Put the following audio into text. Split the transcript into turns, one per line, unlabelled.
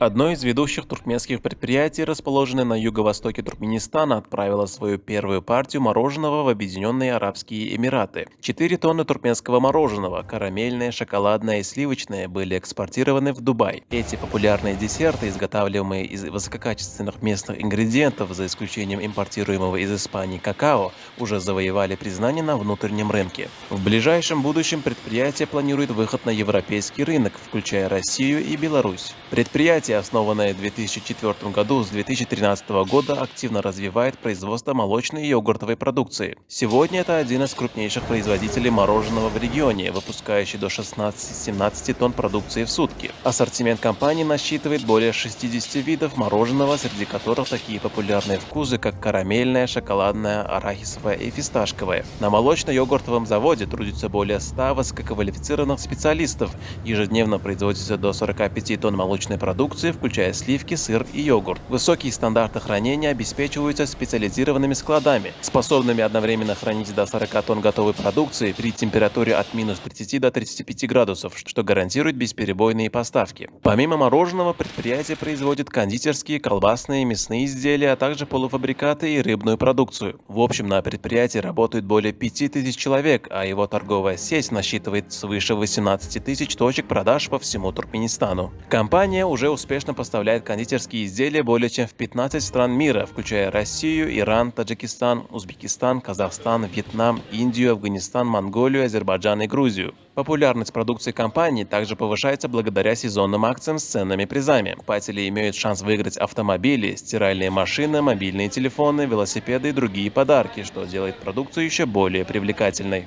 Одно из ведущих туркменских предприятий, расположенное на юго-востоке Туркменистана, отправило свою первую партию мороженого в Объединенные Арабские Эмираты. 4 тонны туркменского мороженого, карамельное, шоколадное и сливочное, были экспортированы в Дубай. Эти популярные десерты, изготавливаемые из высококачественных местных ингредиентов, за исключением импортируемого из Испании какао, уже завоевали признание на внутреннем рынке. В ближайшем будущем предприятие планирует выход на европейский рынок, включая Россию и Беларусь. Предприятие, основанное в 2004 году, с 2013 года активно развивает производство молочной и йогуртовой продукции. Сегодня это один из крупнейших производителей мороженого в регионе, выпускающий до 16-17 тонн продукции в сутки. Ассортимент компании насчитывает более 60 видов мороженого, среди которых такие популярные вкусы, как карамельное, шоколадное, арахисовое и фисташковое. На молочно-йогуртовом заводе трудится более 100 высококвалифицированных специалистов. Ежедневно производится до 45 тонн молочной продукции, включая сливки, сыр и йогурт. Высокие стандарты хранения обеспечиваются специализированными складами, способными одновременно хранить до 40 тонн готовой продукции при температуре от минус 30 до 35 градусов, что гарантирует бесперебойные поставки. Помимо мороженого, предприятие производит кондитерские, колбасные, мясные изделия, а также полуфабрикаты и рыбную продукцию. В общем, на предприятии работают более 5000 человек, а его торговая сеть насчитывает свыше 18 тысяч точек продаж по всему Туркменистану. Компания уже успешно поставляет кондитерские изделия более чем в 15 стран мира, включая Россию, Иран, Таджикистан, Узбекистан, Казахстан, Вьетнам, Индию, Афганистан, Монголию, Азербайджан и Грузию. Популярность продукции компании также повышается благодаря сезонным акциям с ценными призами. Покупатели имеют шанс выиграть автомобили, стиральные машины, мобильные телефоны, велосипеды и другие подарки, что делает продукцию еще более привлекательной.